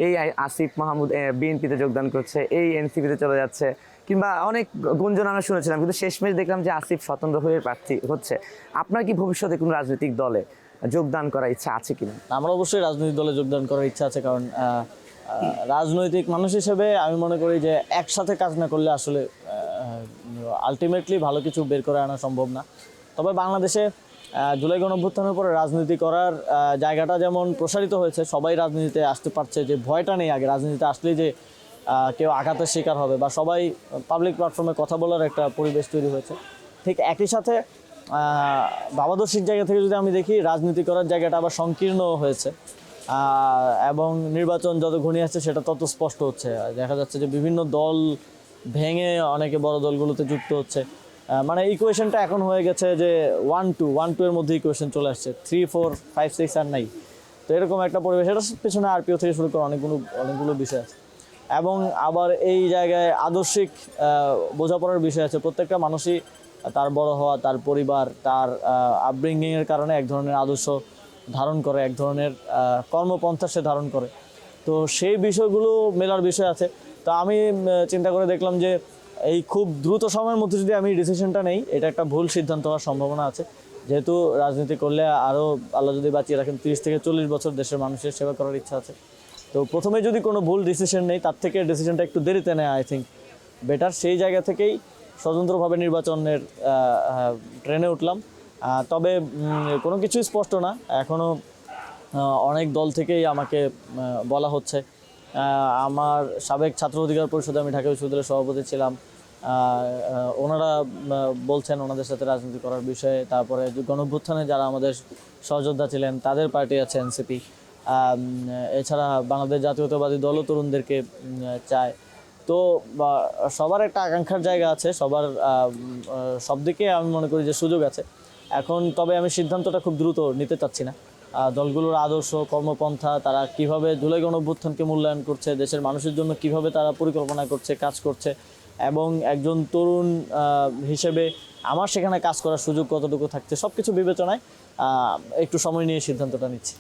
এই আসিফ মাহমুদ বিএনপিতে যোগদান করছে, এই এনসিপিতে চলে যাচ্ছে, কিংবা অনেক গুঞ্জন আমরা শুনেছিলাম, কিন্তু শেষমেশ দেখলাম যে আসিফ স্বতন্ত্র হয়ে প্রার্থী হচ্ছে। আপনার কি ভবিষ্যতে কোনো রাজনৈতিক দলে যোগদান করার ইচ্ছা আছে কিনা? আমার অবশ্যই রাজনৈতিক দলে যোগদান করার ইচ্ছা আছে, কারণ রাজনৈতিক মানুষ হিসেবে আমি মনে করি যে একসাথে কাজ না করলে আসলে আলটিমেটলি ভালো কিছু বের করে আনা সম্ভব না। তবে বাংলাদেশে জুলাই গণঅভ্যুত্থানের পরে রাজনীতি করার জায়গাটা যেমন প্রসারিত হয়েছে, সবাই রাজনীতিতে আসতে পারছে, যে ভয়টা নেই আগে রাজনীতিতে আসলেই যে কেউ আঘাতের শিকার হবে, বা সবাই পাবলিক প্ল্যাটফর্মে কথা বলার একটা পরিবেশ তৈরি হয়েছে। ঠিক একই সাথে ভাবাদর্শিক জায়গা থেকে যদি আমি দেখি, রাজনীতি করার জায়গাটা আবার সংকীর্ণ হয়েছে, এবং নির্বাচন যত ঘনিয়ে আসছে সেটা তত স্পষ্ট হচ্ছে। দেখা যাচ্ছে যে বিভিন্ন দল ভেঙে অনেকে বড় দলগুলোতে যুক্ত হচ্ছে। মানে ইকুয়েশনটা এখন হয়ে গেছে যে 1-2 এর মধ্যে ইকুয়েশন চলে আসছে, 3-4-5-6 আর নাই। তো এরকম একটা পরিবেশ, এটার পেছনে আরপিও থেকে শুরু করে অনেকগুলো বিষয় আছে। এবং আবার এই জায়গায় আদর্শিক বোঝাপড়ার বিষয় আছে। প্রত্যেকটা মানুষই তার বড় হওয়া, তার পরিবার, তার আপব্রিঙ্গিংয়ের কারণে এক ধরনের আদর্শ ধারণ করে, এক ধরনের কর্মপন্থা সে ধারণ করে। তো সেই বিষয়গুলো মেলার বিষয় আছে। তো আমি চিন্তা করে দেখলাম যে এই খুব দ্রুত সময়ের মধ্যে যদি আমি ডিসিশনটা নেই, এটা একটা ভুল সিদ্ধান্ত হওয়ার সম্ভাবনা আছে। যেহেতু রাজনীতি করলে আরও আল্লাহ যদি বাঁচিয়ে রাখেন 30 থেকে 40 বছর দেশের মানুষের সেবা করার ইচ্ছা আছে। তো প্রথমে যদি কোনো ভুল ডিসিশন নেই, তার থেকে ডিসিশনটা একটু দেরিতে নেয় আই থিঙ্ক বেটার। সেই জায়গা থেকেই স্বতন্ত্রভাবে নির্বাচনের ট্রেনে উঠলাম। তবে কোনো কিছুই স্পষ্ট না এখনও। অনেক দল থেকেই আমাকে বলা হচ্ছে। আমার সাবেক ছাত্র অধিকার পরিষদে আমি ঢাকা বিশ্ববিদ্যালয়ের সভাপতি ছিলাম, ওনারা বলছেন ওনাদের সাথে রাজনীতি করার বিষয়ে। তারপরে গণঅভ্যুত্থানে যারা আমাদের সহযোদ্ধা ছিলেন তাদের পার্টি আছে এনসিপি। এছাড়া বাংলাদেশ জাতীয়তাবাদী দলও তরুণদেরকে চায়। তো সবার একটা আকাঙ্ক্ষার জায়গা আছে, সবার সব দিকে আমি মনে করি যে সুযোগ আছে এখন। তবে আমি সিদ্ধান্তটা খুব দ্রুত নিতে চাচ্ছি না। দলগুলোর আদর্শ, কর্মপন্থা, তারা কিভাবে জুলাই গণঅভ্যুত্থানকে মূল্যায়ন করছে, দেশের মানুষের জন্য কিভাবে তারা পরিকল্পনা করছে, কাজ করছে, এবং একজন তরুণ হিসেবে আমার সেখানে কাজ করার সুযোগ কতটুকু থাকছে, সব কিছু বিবেচনায় একটু সময় নিয়ে সিদ্ধান্তটা নিচ্ছি।